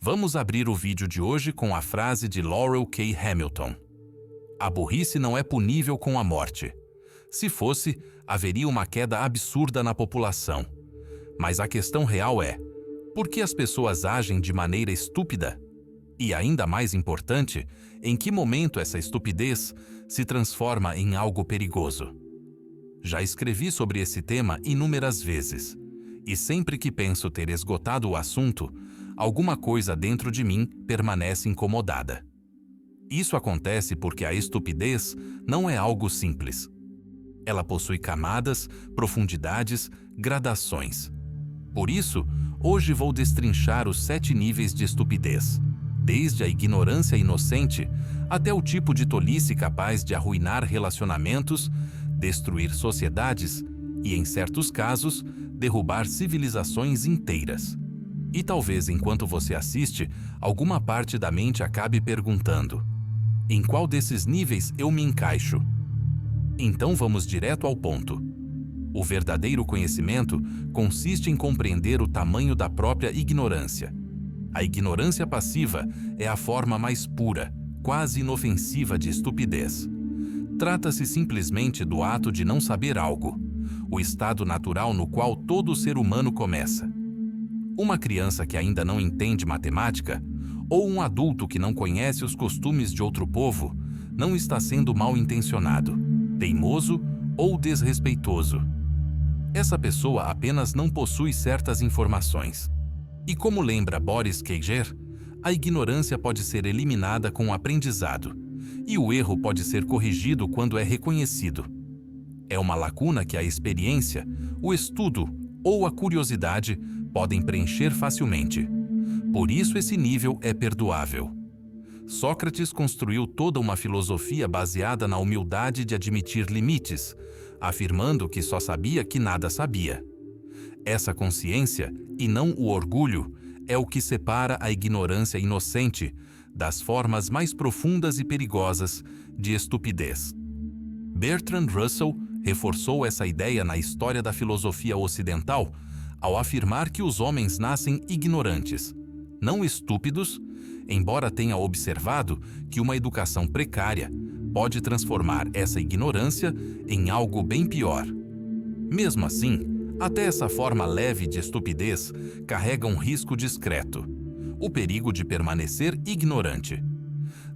Vamos abrir o vídeo de hoje com a frase de Laurel K. Hamilton: "A burrice não é punível com a morte. Se fosse, haveria uma queda absurda na população. Mas a questão real é: por que as pessoas agem de maneira estúpida? E ainda mais importante, em que momento essa estupidez se transforma em algo perigoso?" Já escrevi sobre esse tema inúmeras vezes, e sempre que penso ter esgotado o assunto, alguma coisa dentro de mim permanece incomodada. Isso acontece porque a estupidez não é algo simples. Ela possui camadas, profundidades, gradações. Por isso, hoje vou destrinchar os 7 níveis de estupidez, desde a ignorância inocente até o tipo de tolice capaz de arruinar relacionamentos, destruir sociedades e, em certos casos, derrubar civilizações inteiras. E talvez, enquanto você assiste, alguma parte da mente acabe perguntando: em qual desses níveis eu me encaixo? Então vamos direto ao ponto. O verdadeiro conhecimento consiste em compreender o tamanho da própria ignorância. A ignorância passiva é a forma mais pura, quase inofensiva de estupidez. Trata-se simplesmente do ato de não saber algo, o estado natural no qual todo ser humano começa. Uma criança que ainda não entende matemática, ou um adulto que não conhece os costumes de outro povo, não está sendo mal intencionado, teimoso ou desrespeitoso. Essa pessoa apenas não possui certas informações. E como lembra Boris Kager, a ignorância pode ser eliminada com o aprendizado, e o erro pode ser corrigido quando é reconhecido. É uma lacuna que a experiência, o estudo ou a curiosidade podem preencher facilmente. Por isso esse nível é perdoável. Sócrates construiu toda uma filosofia baseada na humildade de admitir limites, afirmando que só sabia que nada sabia. Essa consciência, e não o orgulho, é o que separa a ignorância inocente das formas mais profundas e perigosas de estupidez. Bertrand Russell reforçou essa ideia na história da filosofia ocidental ao afirmar que os homens nascem ignorantes, não estúpidos, embora tenha observado que uma educação precária pode transformar essa ignorância em algo bem pior. Mesmo assim, até essa forma leve de estupidez carrega um risco discreto: o perigo de permanecer ignorante.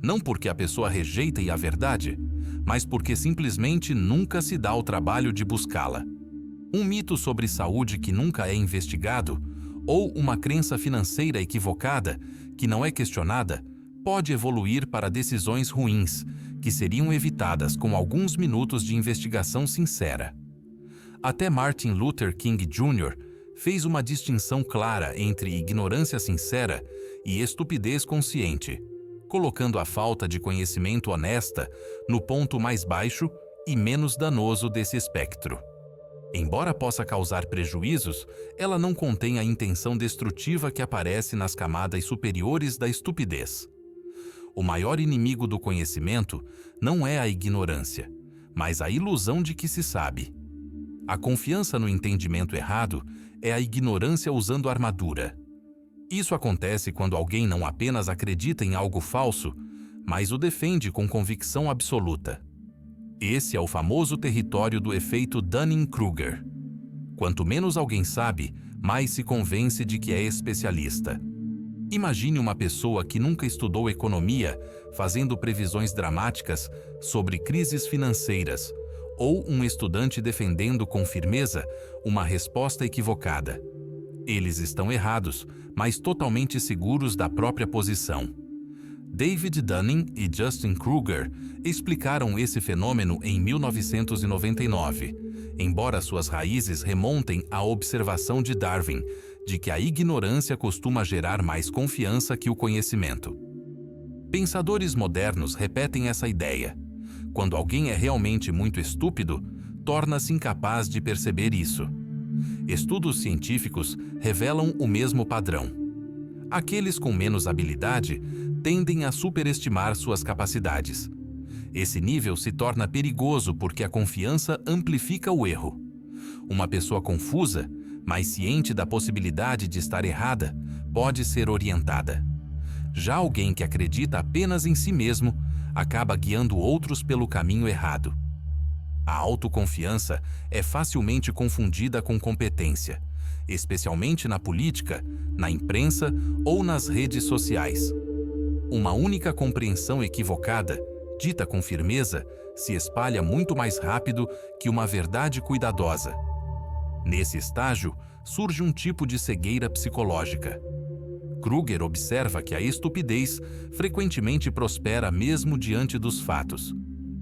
Não porque a pessoa rejeite a verdade, mas porque simplesmente nunca se dá ao trabalho de buscá-la. Um mito sobre saúde que nunca é investigado, ou uma crença financeira equivocada que não é questionada, pode evoluir para decisões ruins, que seriam evitadas com alguns minutos de investigação sincera. Até Martin Luther King Jr. fez uma distinção clara entre ignorância sincera e estupidez consciente, colocando a falta de conhecimento honesta no ponto mais baixo e menos danoso desse espectro. Embora possa causar prejuízos, ela não contém a intenção destrutiva que aparece nas camadas superiores da estupidez. O maior inimigo do conhecimento não é a ignorância, mas a ilusão de que se sabe. A confiança no entendimento errado é a ignorância usando armadura. Isso acontece quando alguém não apenas acredita em algo falso, mas o defende com convicção absoluta. Esse é o famoso território do efeito Dunning-Kruger. Quanto menos alguém sabe, mais se convence de que é especialista. Imagine uma pessoa que nunca estudou economia fazendo previsões dramáticas sobre crises financeiras, ou um estudante defendendo com firmeza uma resposta equivocada. Eles estão errados, mas totalmente seguros da própria posição. David Dunning e Justin Kruger explicaram esse fenômeno em 1999, embora suas raízes remontem à observação de Darwin de que a ignorância costuma gerar mais confiança que o conhecimento. Pensadores modernos repetem essa ideia. Quando alguém é realmente muito estúpido, torna-se incapaz de perceber isso. Estudos científicos revelam o mesmo padrão. Aqueles com menos habilidade tendem a superestimar suas capacidades. Esse nível se torna perigoso porque a confiança amplifica o erro. Uma pessoa confusa, mas ciente da possibilidade de estar errada, pode ser orientada. Já alguém que acredita apenas em si mesmo acaba guiando outros pelo caminho errado. A autoconfiança é facilmente confundida com competência, especialmente na política, na imprensa ou nas redes sociais. Uma única compreensão equivocada, dita com firmeza, se espalha muito mais rápido que uma verdade cuidadosa. Nesse estágio, surge um tipo de cegueira psicológica. Kruger observa que a estupidez frequentemente prospera mesmo diante dos fatos,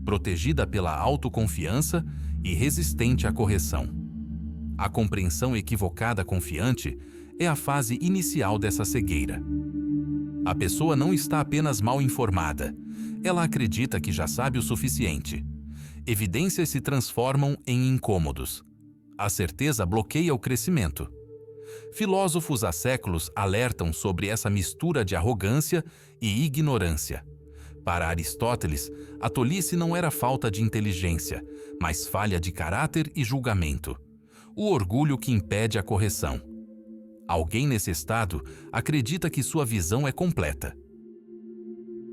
protegida pela autoconfiança e resistente à correção. A compreensão equivocada confiante é a fase inicial dessa cegueira. A pessoa não está apenas mal informada, ela acredita que já sabe o suficiente. Evidências se transformam em incômodos. A certeza bloqueia o crescimento. Filósofos há séculos alertam sobre essa mistura de arrogância e ignorância. Para Aristóteles, a tolice não era falta de inteligência, mas falha de caráter e julgamento. O orgulho que impede a correção. Alguém nesse estado acredita que sua visão é completa.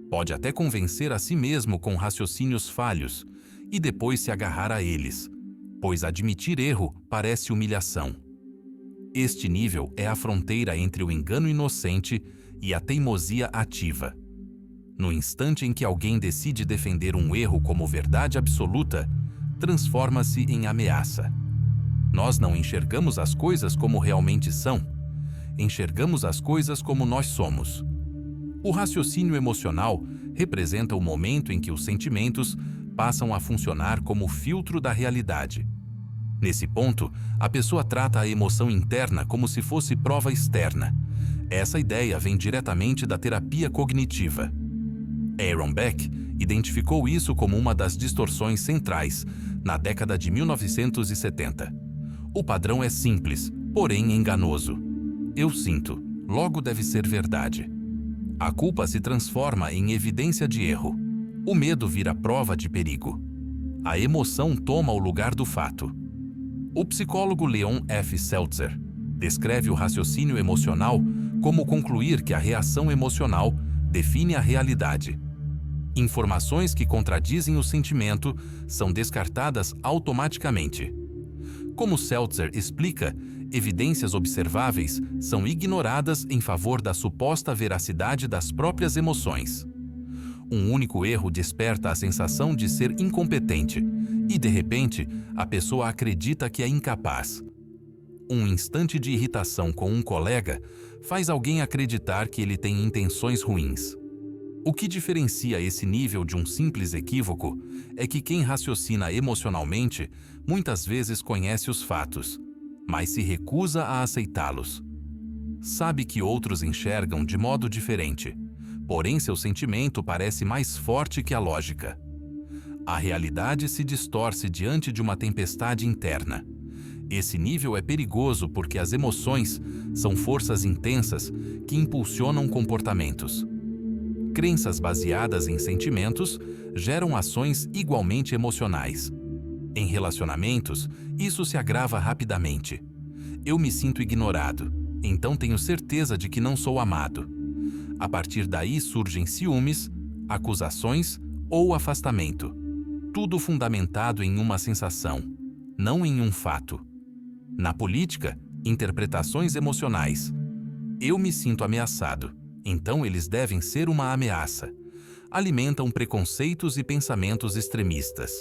Pode até convencer a si mesmo com raciocínios falhos e depois se agarrar a eles, pois admitir erro parece humilhação. Este nível é a fronteira entre o engano inocente e a teimosia ativa. No instante em que alguém decide defender um erro como verdade absoluta, transforma-se em ameaça. Nós não enxergamos as coisas como realmente são, enxergamos as coisas como nós somos. O raciocínio emocional representa o momento em que os sentimentos passam a funcionar como filtro da realidade. Nesse ponto, a pessoa trata a emoção interna como se fosse prova externa. Essa ideia vem diretamente da terapia cognitiva. Aaron Beck identificou isso como uma das distorções centrais na década de 1970. O padrão é simples, porém enganoso. Eu sinto, logo deve ser verdade. A culpa se transforma em evidência de erro. O medo vira prova de perigo. A emoção toma o lugar do fato. O psicólogo Leon F. Seltzer descreve o raciocínio emocional como concluir que a reação emocional define a realidade. Informações que contradizem o sentimento são descartadas automaticamente. Como Seltzer explica, evidências observáveis são ignoradas em favor da suposta veracidade das próprias emoções. Um único erro desperta a sensação de ser incompetente e, de repente, a pessoa acredita que é incapaz. Um instante de irritação com um colega faz alguém acreditar que ele tem intenções ruins. O que diferencia esse nível de um simples equívoco é que quem raciocina emocionalmente muitas vezes conhece os fatos, mas se recusa a aceitá-los. Sabe que outros enxergam de modo diferente, porém seu sentimento parece mais forte que a lógica. A realidade se distorce diante de uma tempestade interna. Esse nível é perigoso porque as emoções são forças intensas que impulsionam comportamentos. Crenças baseadas em sentimentos geram ações igualmente emocionais. Em relacionamentos, isso se agrava rapidamente. Eu me sinto ignorado, então tenho certeza de que não sou amado. A partir daí surgem ciúmes, acusações ou afastamento. Tudo fundamentado em uma sensação, não em um fato. Na política, interpretações emocionais. Eu me sinto ameaçado, então eles devem ser uma ameaça. Alimentam preconceitos e pensamentos extremistas.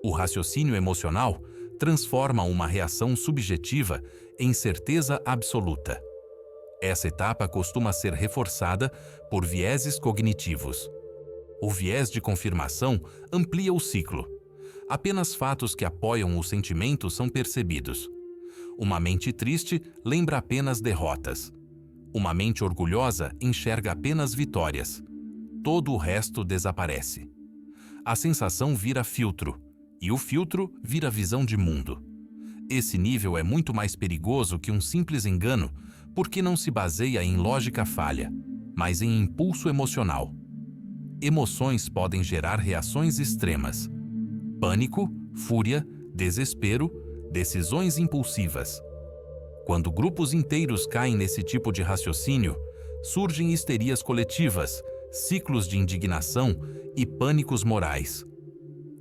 O raciocínio emocional transforma uma reação subjetiva em certeza absoluta. Essa etapa costuma ser reforçada por vieses cognitivos. O viés de confirmação amplia o ciclo. Apenas fatos que apoiam o sentimento são percebidos. Uma mente triste lembra apenas derrotas. Uma mente orgulhosa enxerga apenas vitórias. Todo o resto desaparece. A sensação vira filtro, e o filtro vira visão de mundo. Esse nível é muito mais perigoso que um simples engano, porque não se baseia em lógica falha, mas em impulso emocional. Emoções podem gerar reações extremas: pânico, fúria, desespero, decisões impulsivas. Quando grupos inteiros caem nesse tipo de raciocínio, surgem histerias coletivas, ciclos de indignação e pânicos morais.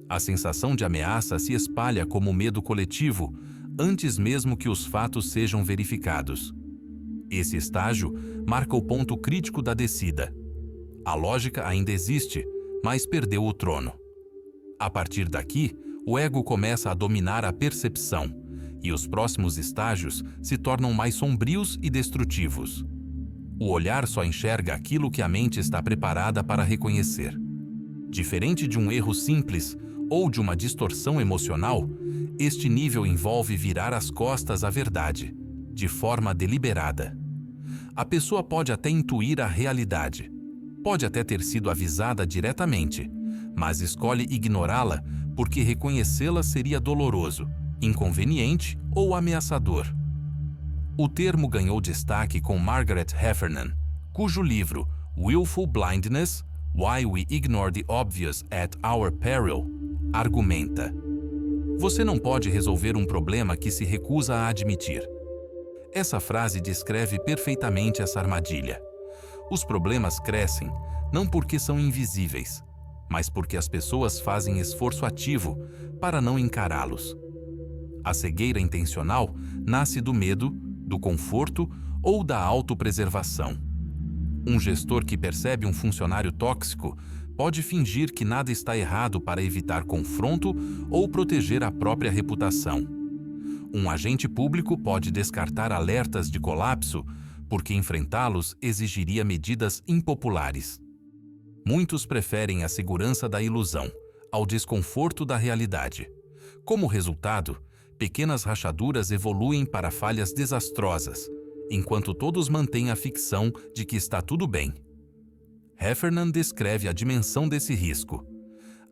A sensação de ameaça se espalha como medo coletivo, antes mesmo que os fatos sejam verificados. Esse estágio marca o ponto crítico da descida. A lógica ainda existe, mas perdeu o trono. A partir daqui, o ego começa a dominar a percepção, e os próximos estágios se tornam mais sombrios e destrutivos. O olhar só enxerga aquilo que a mente está preparada para reconhecer. Diferente de um erro simples ou de uma distorção emocional, este nível envolve virar as costas à verdade, de forma deliberada. A pessoa pode até intuir a realidade, pode até ter sido avisada diretamente, mas escolhe ignorá-la porque reconhecê-la seria doloroso, inconveniente ou ameaçador. O termo ganhou destaque com Margaret Heffernan, cujo livro Willful Blindness: Why We Ignore the Obvious at Our Peril argumenta: você não pode resolver um problema que se recusa a admitir. Essa frase descreve perfeitamente essa armadilha. Os problemas crescem não porque são invisíveis, mas porque as pessoas fazem esforço ativo para não encará-los. A cegueira intencional nasce do medo, do conforto ou da autopreservação. Um gestor que percebe um funcionário tóxico pode fingir que nada está errado para evitar confronto ou proteger a própria reputação. Um agente público pode descartar alertas de colapso porque enfrentá-los exigiria medidas impopulares. Muitos preferem a segurança da ilusão ao desconforto da realidade. Como resultado, pequenas rachaduras evoluem para falhas desastrosas, enquanto todos mantêm a ficção de que está tudo bem. Heffernan descreve a dimensão desse risco.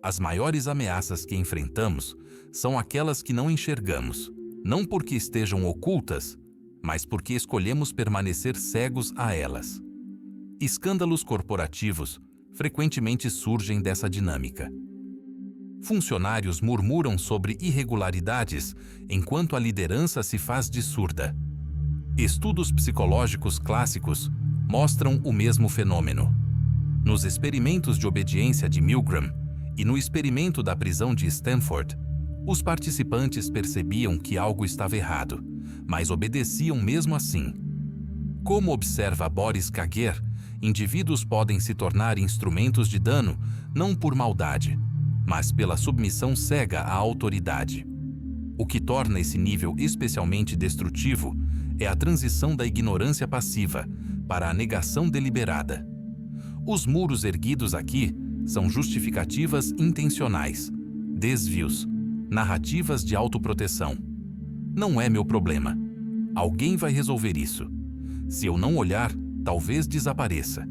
As maiores ameaças que enfrentamos são aquelas que não enxergamos, não porque estejam ocultas, mas porque escolhemos permanecer cegos a elas. Escândalos corporativos frequentemente surgem dessa dinâmica. Funcionários murmuram sobre irregularidades enquanto a liderança se faz de surda. Estudos psicológicos clássicos mostram o mesmo fenômeno. Nos experimentos de obediência de Milgram e no experimento da prisão de Stanford, os participantes percebiam que algo estava errado, mas obedeciam mesmo assim. Como observa Boris Kager, indivíduos podem se tornar instrumentos de dano não por maldade, mas pela submissão cega à autoridade. O que torna esse nível especialmente destrutivo é a transição da ignorância passiva para a negação deliberada. Os muros erguidos aqui são justificativas intencionais, desvios, narrativas de autoproteção. Não é meu problema. Alguém vai resolver isso. Se eu não olhar, talvez desapareça.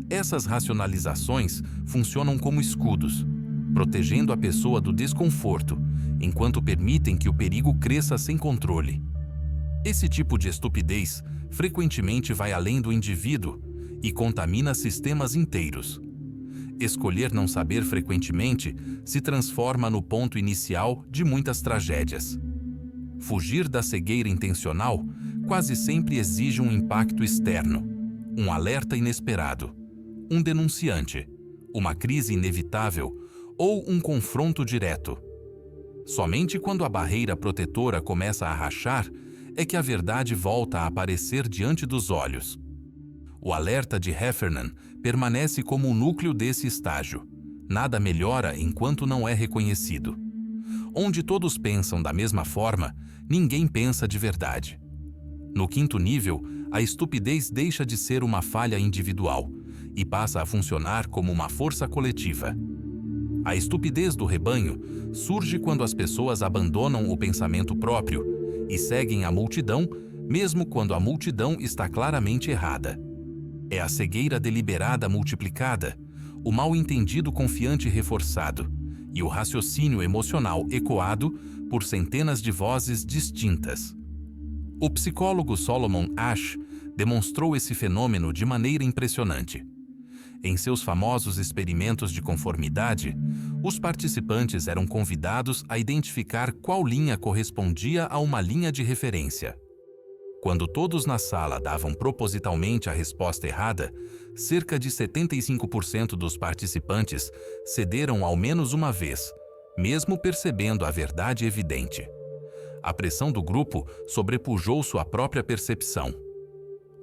Essas racionalizações funcionam como escudos, protegendo a pessoa do desconforto, enquanto permitem que o perigo cresça sem controle. Esse tipo de estupidez frequentemente vai além do indivíduo e contamina sistemas inteiros. Escolher não saber frequentemente se transforma no ponto inicial de muitas tragédias. Fugir da cegueira intencional quase sempre exige um impacto externo, um alerta inesperado, um denunciante, uma crise inevitável ou um confronto direto. Somente quando a barreira protetora começa a rachar é que a verdade volta a aparecer diante dos olhos. O alerta de Heffernan permanece como o núcleo desse estágio. Nada melhora enquanto não é reconhecido. Onde todos pensam da mesma forma, ninguém pensa de verdade. No quinto nível, a estupidez deixa de ser uma falha individual e passa a funcionar como uma força coletiva. A estupidez do rebanho surge quando as pessoas abandonam o pensamento próprio e seguem a multidão, mesmo quando a multidão está claramente errada. É a cegueira deliberada multiplicada, o mal-entendido confiante reforçado e o raciocínio emocional ecoado por centenas de vozes distintas. O psicólogo Solomon Asch demonstrou esse fenômeno de maneira impressionante. Em seus famosos experimentos de conformidade, os participantes eram convidados a identificar qual linha correspondia a uma linha de referência. Quando todos na sala davam propositalmente a resposta errada, cerca de 75% dos participantes cederam ao menos uma vez, mesmo percebendo a verdade evidente. A pressão do grupo sobrepujou sua própria percepção.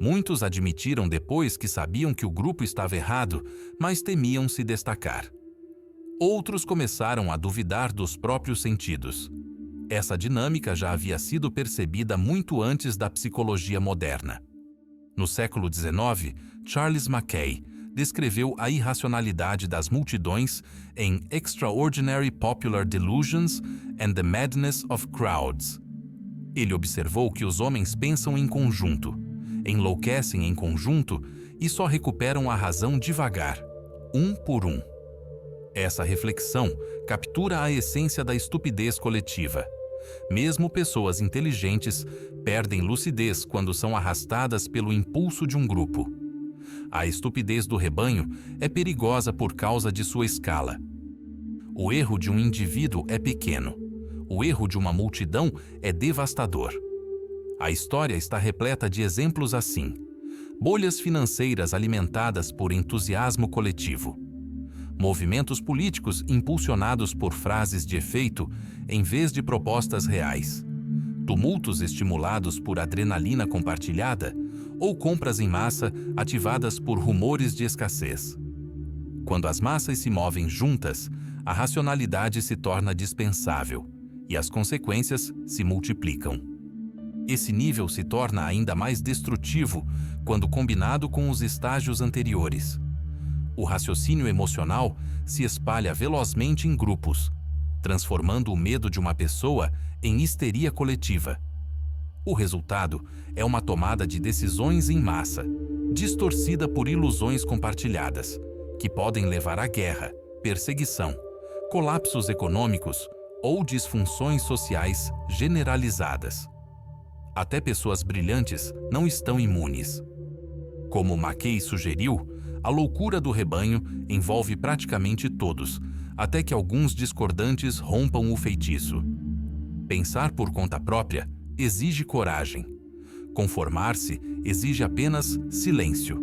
Muitos admitiram depois que sabiam que o grupo estava errado, mas temiam se destacar. Outros começaram a duvidar dos próprios sentidos. Essa dinâmica já havia sido percebida muito antes da psicologia moderna. No século XIX, Charles Mackay descreveu a irracionalidade das multidões em Extraordinary Popular Delusions and the Madness of Crowds. Ele observou que os homens pensam em conjunto, enlouquecem em conjunto e só recuperam a razão devagar, um por um. Essa reflexão captura a essência da estupidez coletiva. Mesmo pessoas inteligentes perdem lucidez quando são arrastadas pelo impulso de um grupo. A estupidez do rebanho é perigosa por causa de sua escala. O erro de um indivíduo é pequeno. O erro de uma multidão é devastador. A história está repleta de exemplos assim. Bolhas financeiras alimentadas por entusiasmo coletivo. Movimentos políticos impulsionados por frases de efeito em vez de propostas reais. Tumultos estimulados por adrenalina compartilhada ou compras em massa ativadas por rumores de escassez. Quando as massas se movem juntas, a racionalidade se torna dispensável e as consequências se multiplicam. Esse nível se torna ainda mais destrutivo quando combinado com os estágios anteriores. O raciocínio emocional se espalha velozmente em grupos, transformando o medo de uma pessoa em histeria coletiva. O resultado é uma tomada de decisões em massa, distorcida por ilusões compartilhadas, que podem levar à guerra, perseguição, colapsos econômicos ou disfunções sociais generalizadas. Até pessoas brilhantes não estão imunes. Como Mackay sugeriu, a loucura do rebanho envolve praticamente todos, até que alguns discordantes rompam o feitiço. Pensar por conta própria exige coragem. Conformar-se exige apenas silêncio.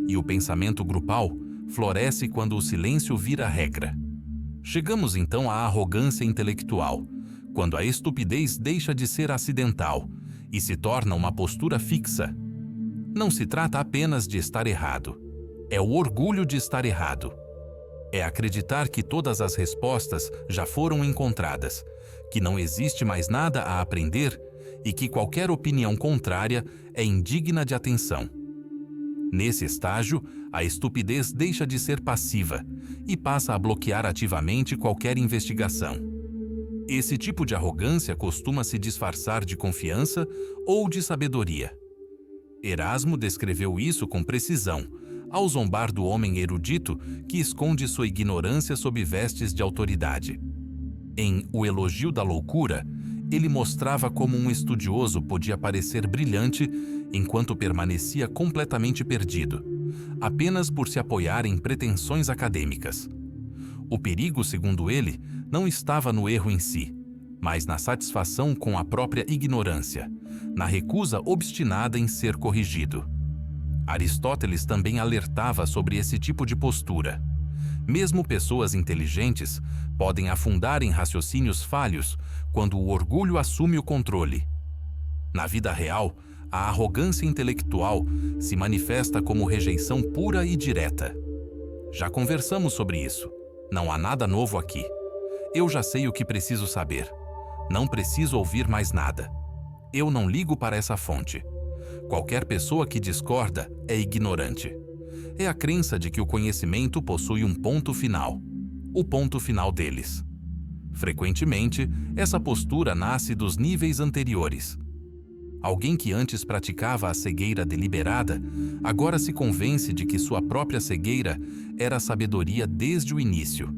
E o pensamento grupal floresce quando o silêncio vira regra. Chegamos então à arrogância intelectual, quando a estupidez deixa de ser acidental e se torna uma postura fixa. Não se trata apenas de estar errado. É o orgulho de estar errado. É acreditar que todas as respostas já foram encontradas, que não existe mais nada a aprender e que qualquer opinião contrária é indigna de atenção. Nesse estágio, a estupidez deixa de ser passiva e passa a bloquear ativamente qualquer investigação. Esse tipo de arrogância costuma se disfarçar de confiança ou de sabedoria. Erasmo descreveu isso com precisão, ao zombar do homem erudito que esconde sua ignorância sob vestes de autoridade. Em O Elogio da Loucura, ele mostrava como um estudioso podia parecer brilhante enquanto permanecia completamente perdido, apenas por se apoiar em pretensões acadêmicas. O perigo, segundo ele, não estava no erro em si, mas na satisfação com a própria ignorância, na recusa obstinada em ser corrigido. Aristóteles também alertava sobre esse tipo de postura. Mesmo pessoas inteligentes podem afundar em raciocínios falhos quando o orgulho assume o controle. Na vida real, a arrogância intelectual se manifesta como rejeição pura e direta. Já conversamos sobre isso. Não há nada novo aqui. Eu já sei o que preciso saber. Não preciso ouvir mais nada. Eu não ligo para essa fonte. Qualquer pessoa que discorda é ignorante. É a crença de que o conhecimento possui um ponto final, o ponto final deles. Frequentemente, essa postura nasce dos níveis anteriores. Alguém que antes praticava a cegueira deliberada, agora se convence de que sua própria cegueira era sabedoria desde o início.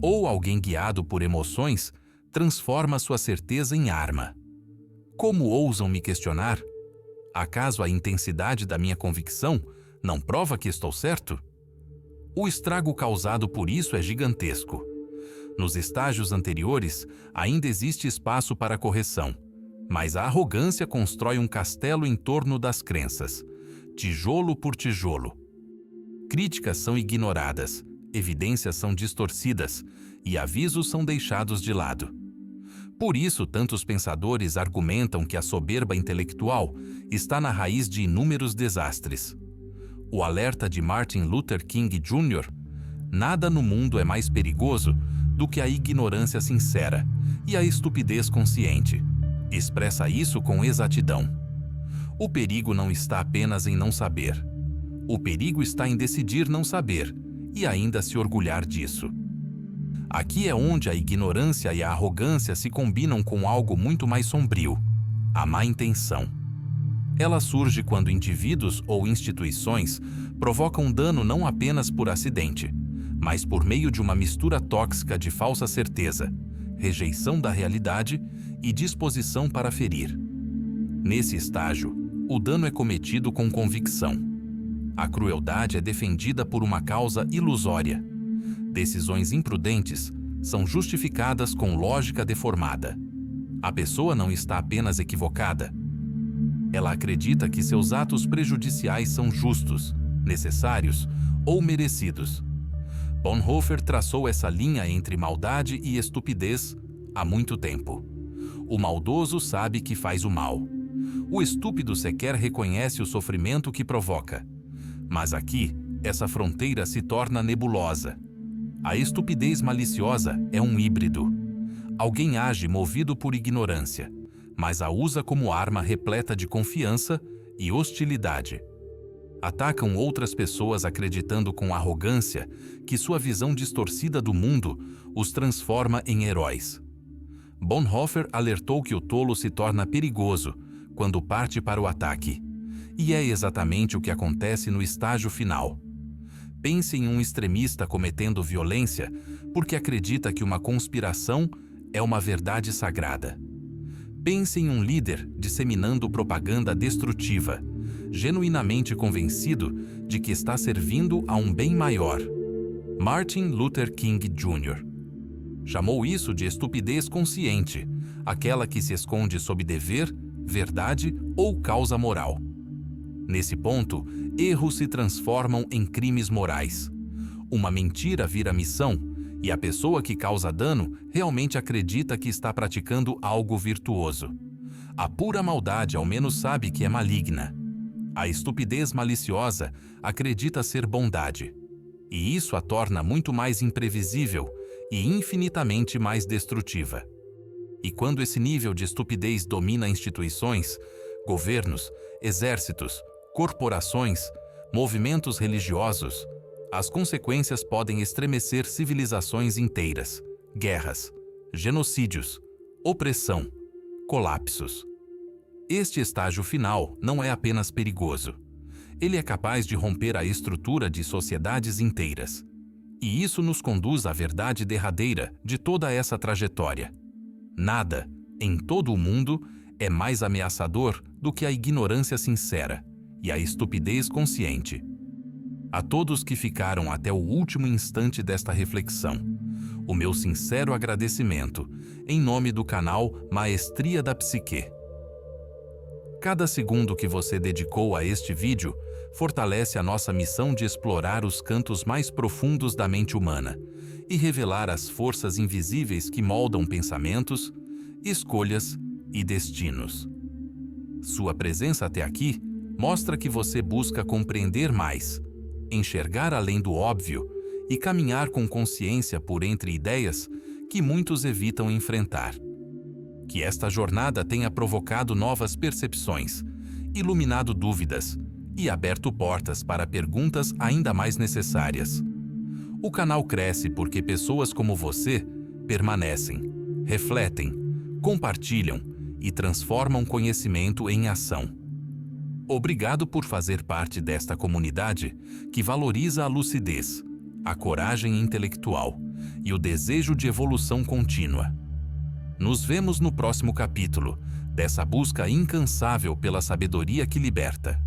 Ou alguém guiado por emoções transforma sua certeza em arma. Como ousam me questionar? Acaso a intensidade da minha convicção não prova que estou certo? O estrago causado por isso é gigantesco. Nos estágios anteriores, ainda existe espaço para correção, Mas a arrogância constrói um castelo em torno das crenças, tijolo por tijolo. Críticas são ignoradas, evidências são distorcidas e avisos são deixados de lado. Por isso, tantos pensadores argumentam que a soberba intelectual está na raiz de inúmeros desastres. O alerta de Martin Luther King Jr.: nada no mundo é mais perigoso do que a ignorância sincera e a estupidez consciente, expressa isso com exatidão. O perigo não está apenas em não saber. O perigo está em decidir não saber e ainda se orgulhar disso. Aqui é onde a ignorância e a arrogância se combinam com algo muito mais sombrio: a má intenção. Ela surge quando indivíduos ou instituições provocam dano não apenas por acidente, mas por meio de uma mistura tóxica de falsa certeza, rejeição da realidade e disposição para ferir. Nesse estágio, o dano é cometido com convicção. A crueldade é defendida por uma causa ilusória. Decisões imprudentes são justificadas com lógica deformada. A pessoa não está apenas equivocada. Ela acredita que seus atos prejudiciais são justos, necessários ou merecidos. Bonhoeffer traçou essa linha entre maldade e estupidez há muito tempo. O maldoso sabe que faz o mal. O estúpido sequer reconhece o sofrimento que provoca. Mas aqui, essa fronteira se torna nebulosa. A estupidez maliciosa é um híbrido. Alguém age movido por ignorância, mas a usa como arma repleta de confiança e hostilidade. Atacam outras pessoas acreditando com arrogância que sua visão distorcida do mundo os transforma em heróis. Bonhoeffer alertou que o tolo se torna perigoso quando parte para o ataque. E é exatamente o que acontece no estágio final. Pense em um extremista cometendo violência porque acredita que uma conspiração é uma verdade sagrada. Pense em um líder disseminando propaganda destrutiva, genuinamente convencido de que está servindo a um bem maior. Martin Luther King Jr. chamou isso de estupidez consciente, aquela que se esconde sob dever, verdade ou causa moral. Nesse ponto, erros se transformam em crimes morais. Uma mentira vira missão, e a pessoa que causa dano realmente acredita que está praticando algo virtuoso. A pura maldade ao menos sabe que é maligna. A estupidez maliciosa acredita ser bondade. E isso a torna muito mais imprevisível e infinitamente mais destrutiva. E quando esse nível de estupidez domina instituições, governos, exércitos, corporações, movimentos religiosos, as consequências podem estremecer civilizações inteiras: guerras, genocídios, opressão, colapsos. Este estágio final não é apenas perigoso. Ele é capaz de romper a estrutura de sociedades inteiras. E isso nos conduz à verdade derradeira de toda essa trajetória. Nada, em todo o mundo, é mais ameaçador do que a ignorância sincera e a estupidez consciente. A todos que ficaram até o último instante desta reflexão, o meu sincero agradecimento, em nome do canal Maestria da Psique. Cada segundo que você dedicou a este vídeo fortalece a nossa missão de explorar os cantos mais profundos da mente humana e revelar as forças invisíveis que moldam pensamentos, escolhas e destinos. Sua presença até aqui mostra que você busca compreender mais, enxergar além do óbvio e caminhar com consciência por entre ideias que muitos evitam enfrentar. Que esta jornada tenha provocado novas percepções, iluminado dúvidas e aberto portas para perguntas ainda mais necessárias. O canal cresce porque pessoas como você permanecem, refletem, compartilham e transformam conhecimento em ação. Obrigado por fazer parte desta comunidade que valoriza a lucidez, a coragem intelectual e o desejo de evolução contínua. Nos vemos no próximo capítulo dessa busca incansável pela sabedoria que liberta.